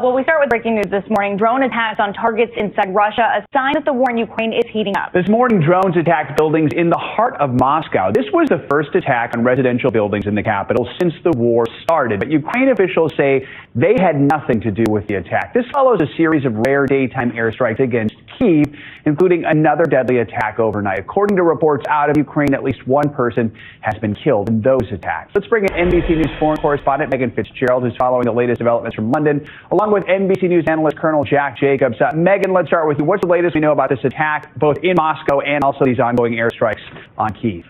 Well, we start with breaking news this morning. Drone attacks on targets inside Russia, a sign that the war in Ukraine is heating up. This morning, drones attacked buildings in the heart of Moscow. This was the first attack on residential buildings in the capital since the war started. But Ukraine officials say they had nothing to do with the attack. This follows a series of rare daytime airstrikes against Kyiv, including another deadly attack overnight. According to reports out of Ukraine, at least one person has been killed in those attacks. Let's bring in NBC News foreign correspondent Megan Fitzgerald, who's following the latest developments from London, along with NBC News analyst Colonel Jack Jacobs. Megan, let's start with you. What's the latest we know about this attack, both in Moscow and also these ongoing airstrikes on Kyiv?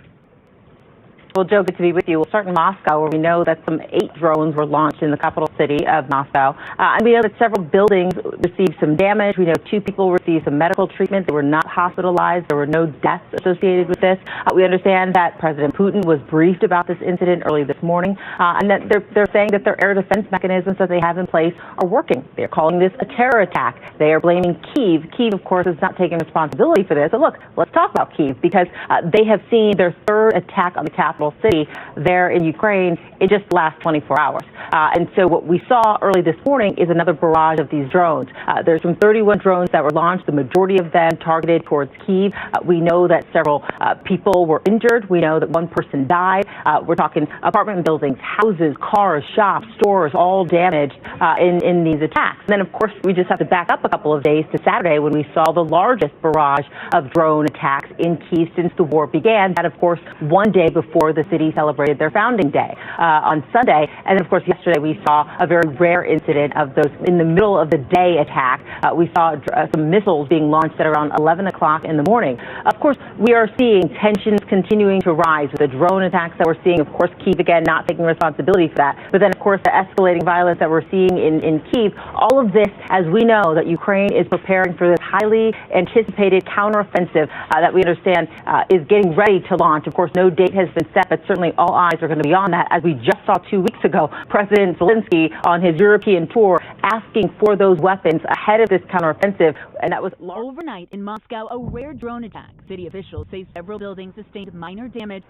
Well, Joe, good to be with you. We'll start in Moscow, where we know that some 8 drones were launched in the capital city of Moscow. And we know that several buildings received some damage. We know 2 people received some medical treatment. They were not hospitalized. There were no deaths associated with this. We understand that President Putin was briefed about this incident early this morning, and that they're saying that their air defense mechanisms that they have in place are working. They're calling this a terror attack. They are blaming Kyiv. Kyiv, of course, is not taking responsibility for this. But look, let's talk about Kyiv, because they have seen their 3rd attack on the capital city there in Ukraine in just the last 24 hours. And so what we saw early this morning is another barrage of these drones. There's some 31 drones that were launched, the majority of them targeted towards Kyiv. We know that several people were injured. We know that one person died. We're talking apartment buildings, houses, cars, shops, stores, all damaged in these attacks. And then, of course, we just have to back up a couple of days to Saturday, when we saw the largest barrage of drone attacks in Kyiv since the war began. That, of course, one day before the city celebrated their founding day on Sunday. And of course, yesterday we saw a very rare incident of those in the middle of the day attack. We saw some missiles being launched at around 11 o'clock in the morning. Of course, we are seeing tensions continuing to rise with the drone attacks that we're seeing. Of course, Kyiv again not taking responsibility for that. But then, of course, the escalating violence that we're seeing in Kyiv. All of this, as we know, that Ukraine is preparing for this highly anticipated counteroffensive that we understand is getting ready to launch. Of course, no date has been set, but certainly all eyes are going to be on that, as we just saw 2 weeks ago, President Zelensky on his European tour asking for those weapons ahead of this counteroffensive, and that was overnight in Moscow. A rare drone attack. City officials say several buildings sustained minor damage.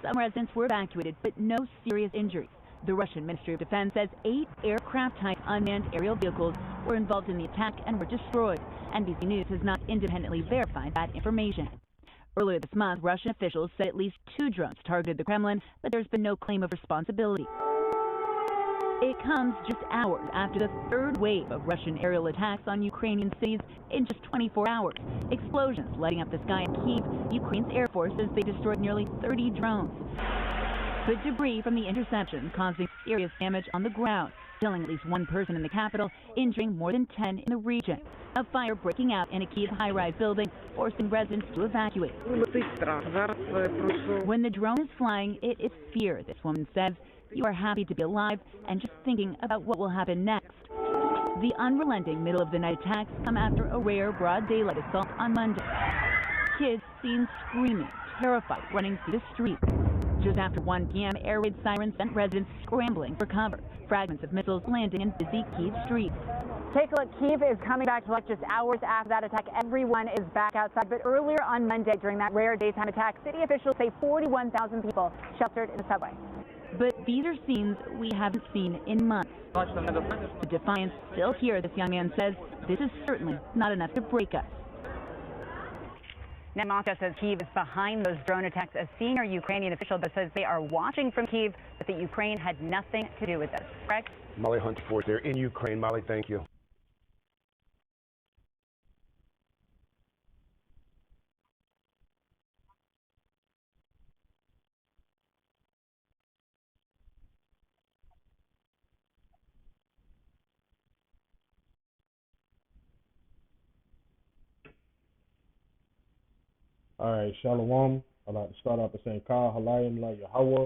Some residents were evacuated, but no serious injuries. The Russian Ministry of Defense says 8 aircraft-type unmanned aerial vehicles were involved in the attack and were destroyed. NBC News has not independently verified that information. Earlier this month, Russian officials said at least 2 drones targeted the Kremlin, but there's been no claim of responsibility. It comes just hours after the 3rd wave of Russian aerial attacks on Ukrainian cities in just 24 hours. Explosions lighting up the sky in Kyiv. Ukraine's Air Force says they destroyed nearly 30 drones. But debris from the interception causing serious damage on the ground, killing at least 1 person in the capital, injuring more than 10 in the region. A fire breaking out in a Kyiv high-rise building, forcing residents to evacuate. When the drone is flying, it is fear, this woman says. You are happy to be alive and just thinking about what will happen next. The unrelenting middle-of-the-night attacks come after a rare broad daylight assault on Monday. Kids seen screaming, terrified, running through the streets. Just after 1 p.m., air raid sirens sent residents scrambling for cover. Fragments of missiles landing in busy Kyiv streets. Take a look. Kyiv is coming back to life just hours after that attack. Everyone is back outside. But earlier on Monday, during that rare daytime attack, city officials say 41,000 people sheltered in the subway. But these are scenes we haven't seen in months. The defiance still here, this young man says. This is certainly not enough to break us. Now, Moscow says Kyiv is behind those drone attacks. A senior Ukrainian official says they are watching from Kyiv, but that Ukraine had nothing to do with this. Correct? Molly Huntford there in Ukraine. Molly, thank you. All right, Shalom. I'd like to start off by saying, Kal Halayim La Yahweh,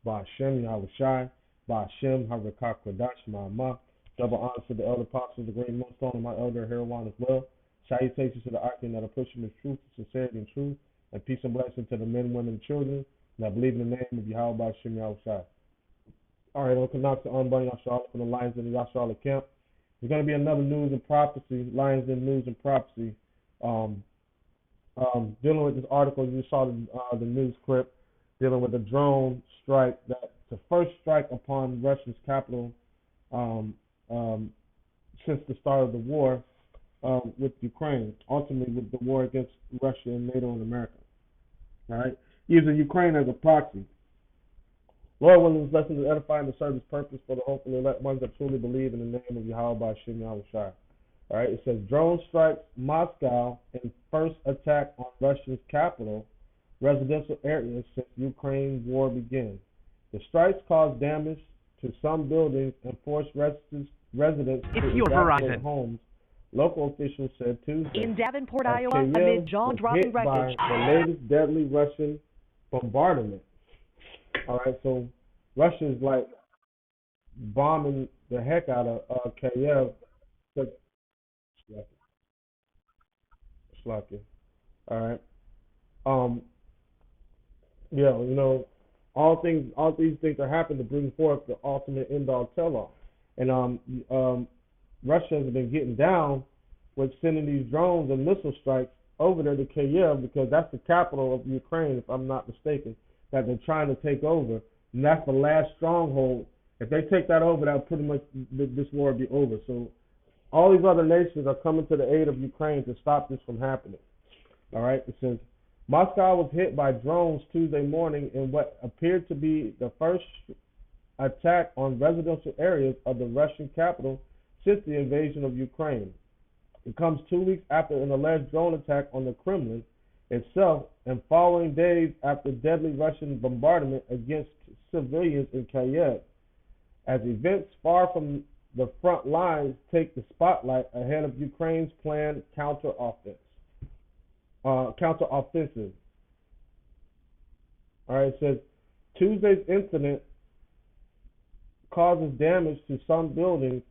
Ba'Shem Yahweh Shai, Ba'Shem Harakah Kodash Ma'amah. Double honors to the elder apostles, the great millstone, and my elder Heroin as well. Salutations to the Arkin that are pushing the truth, sincerity, and truth, and peace and blessing to the men, women, and children that believe in the name of Yahweh Ba'Shem Yahweh Shai. All right, on Canucks to Unbunny Yashar from the Lions in the Yashar camp. There's going to be another news and prophecy, Lions in news and prophecy. Dealing with this article, you saw the news clip dealing with the drone strike, that the first strike upon Russia's capital since the start of the war with Ukraine, ultimately with the war against Russia and NATO and America. All right, using Ukraine as a proxy. Lord willing, this lesson is edifying to serve His purpose for the hope of the elect ones that truly believe in the name of Yahweh B'Shem Yahweh Shai. All right, it says drone strikes Moscow in first attack on Russia's capital, residential areas since Ukraine war began. The strikes caused damage to some buildings and forced residents to evacuate homes. Local officials said Tuesday. In Davenport, Iowa, amid jaw-dropping wreckage. By the latest deadly Russian bombardment. All right, so Russia's like bombing the heck out of Kiev. Slacky. All right. Yeah, you know, all these things are happening to bring forth the ultimate end-all tell-all. And Russia has been getting down with sending these drones and missile strikes over there to Kiev because that's the capital of Ukraine, if I'm not mistaken, that they're trying to take over. And that's the last stronghold. If they take that over, that'll pretty much, this war will be over. So all these other nations are coming to the aid of Ukraine to stop this from happening. All right, it says, Moscow was hit by drones Tuesday morning in what appeared to be the first attack on residential areas of the Russian capital since the invasion of Ukraine. It comes 2 weeks after an alleged drone attack on the Kremlin itself and following days after deadly Russian bombardment against civilians in Kiev, as events far from the front lines take the spotlight ahead of Ukraine's planned counteroffensive. All right, it says Tuesday's incident causes damage to some buildings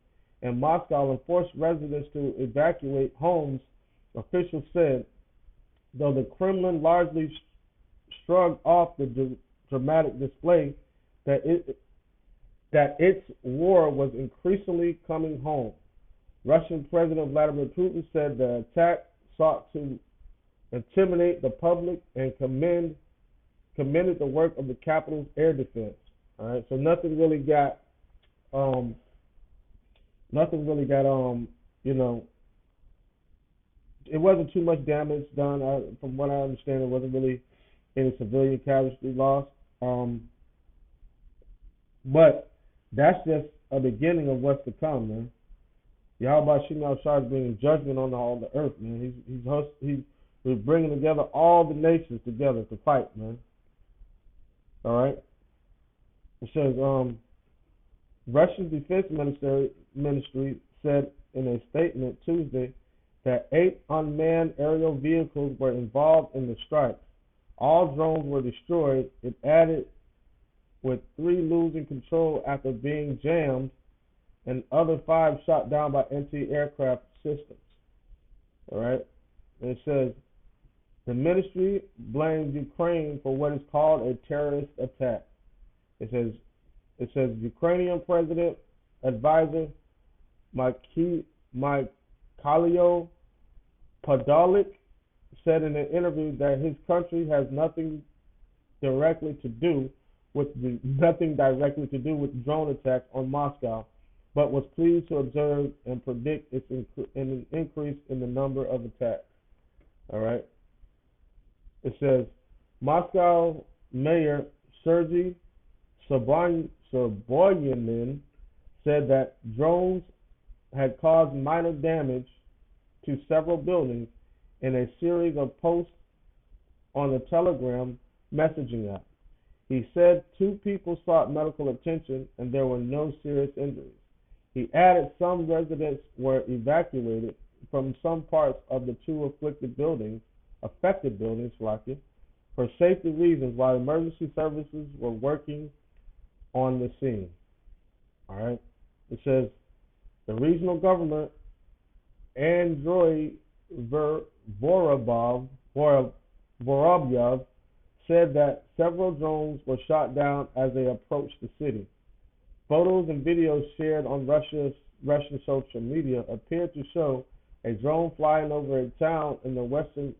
in Moscow and forced residents to evacuate homes, officials said, though the Kremlin largely shrugged off the dramatic display that its war was increasingly coming home. Russian President Vladimir Putin said the attack sought to intimidate the public and commended the work of the capital's air defense. All right, so nothing really got you know, it wasn't too much damage done. From what I understand, it wasn't really any civilian casualty loss. But that's just a beginning of what's to come, man. Yahweh B'Shem Yahweh Shai is bringing judgment on all the earth, man. He's bringing together all the nations together to fight, man. All right. It says Russia's defense ministry said in a statement Tuesday that 8 unmanned aerial vehicles were involved in the strikes. All drones were destroyed. It added, with 3 losing control after being jammed, and other 5 shot down by anti-aircraft systems. All right. And it says the ministry blames Ukraine for what is called a terrorist attack. It says Ukrainian President Advisor Mikhailo Podolyak said in an interview that his country has nothing directly to do with the drone attacks on Moscow, but was pleased to observe and predict an increase in the number of attacks. All right. It says Moscow Mayor Sergei Sobyanin said that drones had caused minor damage to several buildings in a series of posts on the Telegram messaging app. He said 2 people sought medical attention and there were no serious injuries. He added some residents were evacuated from some parts of the 2 affected buildings for safety reasons while emergency services were working on the scene. All right. It says the regional governor Andrei Vorobyev said that several drones were shot down as they approached the city. Photos and videos shared on Russian social media appear to show a drone flying over a town in the western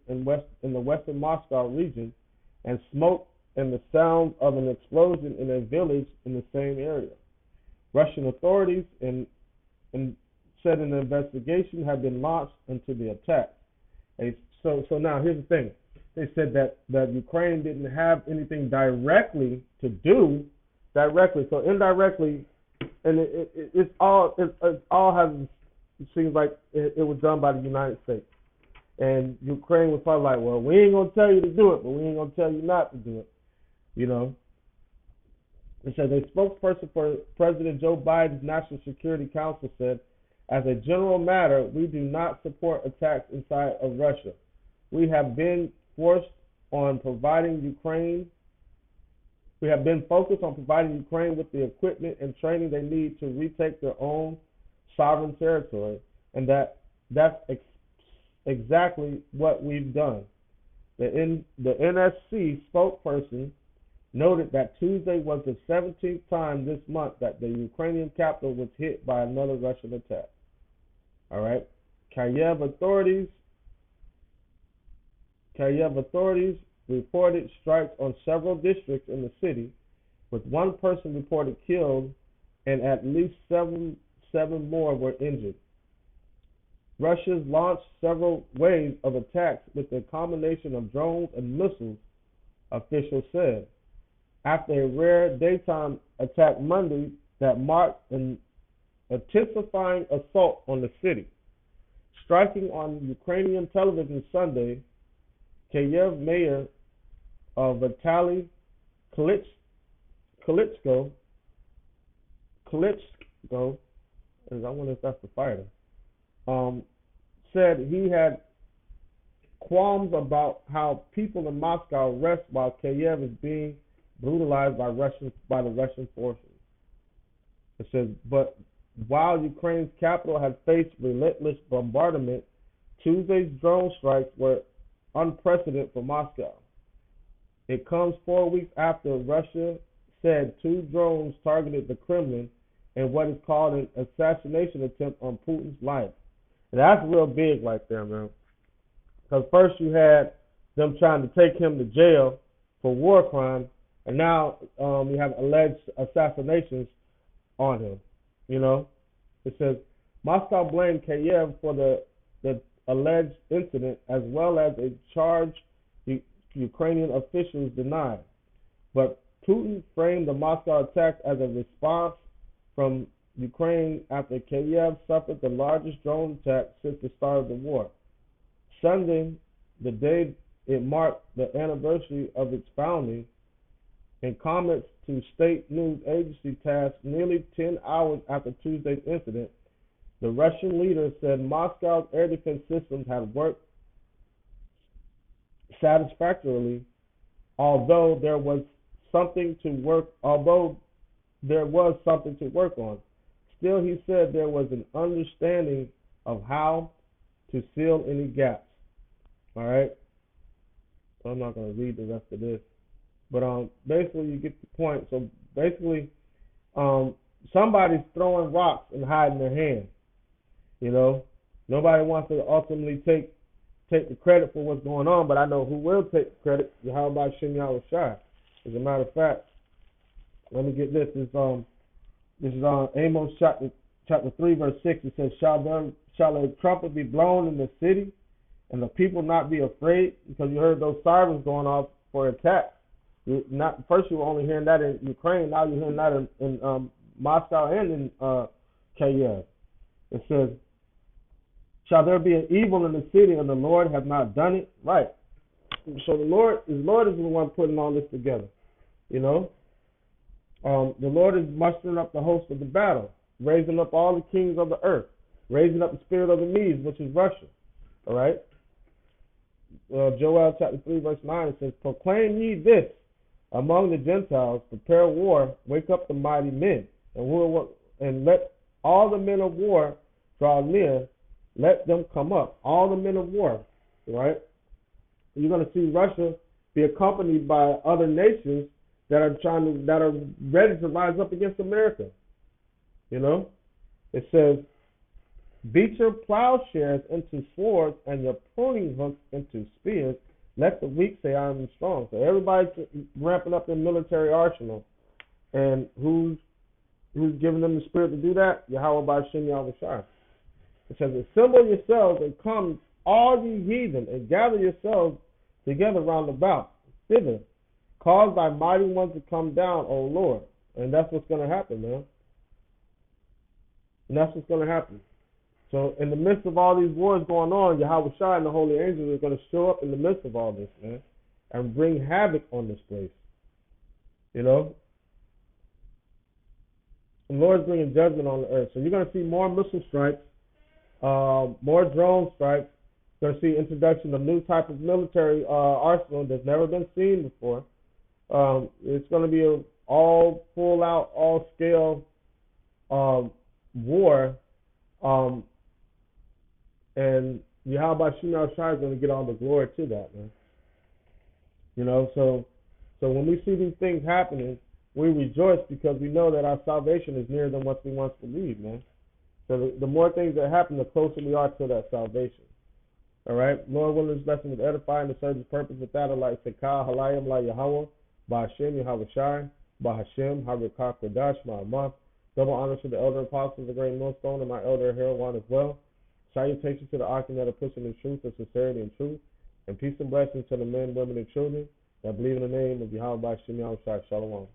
Moscow region, and smoke and the sound of an explosion in a village in the same area. Russian authorities said an investigation had been launched into the attack. So now here's the thing. They said that Ukraine didn't have anything directly to do directly. So indirectly, and it all has, it seems like it was done by the United States. And Ukraine was probably like, well, we ain't going to tell you to do it, but we ain't going to tell you not to do it. You know? It says a spokesperson for President Joe Biden's National Security Council said, as a general matter, we do not support attacks inside of Russia. We have been focused on providing Ukraine with the equipment and training they need to retake their own sovereign territory, and that's exactly what we've done. The NSC spokesperson noted that Tuesday was the 17th time this month that the Ukrainian capital was hit by another Russian attack. All right. Kyiv authorities reported strikes on several districts in the city, with one person reported killed and at least seven more were injured. Russia's launched several waves of attacks with a combination of drones and missiles, officials said, after a rare daytime attack Monday that marked an intensifying assault on the city. Striking on Ukrainian television Sunday, Kyiv mayor Vitaly Klitschko, I wonder if that's the fighter, said he had qualms about how people in Moscow rest while Kyiv is being brutalized by the Russian forces. It says, but while Ukraine's capital had faced relentless bombardment, Tuesday's drone strikes were unprecedented for Moscow. It comes 4 weeks after Russia said 2 drones targeted the Kremlin in what is called an assassination attempt on Putin's life. And that's real big right there, man. Because first you had them trying to take him to jail for war crimes, and now you have alleged assassinations on him. You know, it says Moscow blamed Kyiv for the alleged incident, as well as a charge Ukrainian officials denied. But Putin framed the Moscow attack as a response from Ukraine after Kyiv suffered the largest drone attack since the start of the war. Sunday, the day it marked the anniversary of its founding, in comments to state news agency TASS nearly 10 hours after Tuesday's incident, the Russian leader said Moscow's air defense systems had worked satisfactorily, although there was something to work on. Still, he said there was an understanding of how to fill any gaps. All right? So I'm not going to read the rest of this. But basically, you get the point. So basically, somebody's throwing rocks and hiding their hand. You know, nobody wants to ultimately take the credit for what's going on, but I know who will take the credit. How about Shem Yahushua? As a matter of fact, let me get this. This is Amos chapter 3, verse 6. It says, Shall a trumpet be blown in the city, and the people not be afraid? Because you heard those sirens going off for attack. First you were only hearing that in Ukraine. Now you're hearing that in Moscow and in Kyiv. It says, shall there be an evil in the city and the Lord have not done it? Right. So the Lord is the one putting all this together. You know? The Lord is mustering up the host of the battle, raising up all the kings of the earth, raising up the spirit of the Medes, which is Russia. All right? Joel chapter 3, verse 9, it says, proclaim ye this among the Gentiles, prepare war, wake up the mighty men, and let all the men of war draw near, let them come up. All the men of war, right? You're going to see Russia be accompanied by other nations that are ready to rise up against America. You know, it says, beat your plowshares into swords and your pruning hooks into spears. Let the weak say, I am strong. So everybody's ramping up their military arsenal. And who's giving them the spirit to do that? Yahweh by Shem Yahushua. It says, assemble yourselves and come, all ye heathen, and gather yourselves together round about, thither. Cause thy mighty ones to come down, O Lord. And that's what's going to happen, man. And that's what's going to happen. So in the midst of all these wars going on, Yahweh Shai and the holy angels are going to show up in the midst of all this, man, and bring havoc on this place. You know? The Lord's bringing judgment on the earth. So you're going to see more missile strikes, more drone strikes. You're going to see introduction of new type of military arsenal that's never been seen before. It's going to be an all full-out, all-scale war. And Yahweh Shai is going to get all the glory to that, man. You know, so when we see these things happening, we rejoice because we know that our salvation is nearer than what we once believed, man. So the more things that happen, the closer we are to that salvation. All right? Lord willing, this lesson was edifying to serve His purpose. With that, I'd like to say, Ka Halayim La Yahweh, Ba'Hashem Yahweh Shai, Ba'Hashem Harakah Kodash Ma'amah. Double honors to the elder apostles, the great millstone, and my elder Heroin as well. Salutations to the Arkin that are pushing in truth and sincerity and truth. And peace and blessings to the men, women, and children that believe in the name of Yahweh Ba'Hashem Yahweh Shai. Shalom.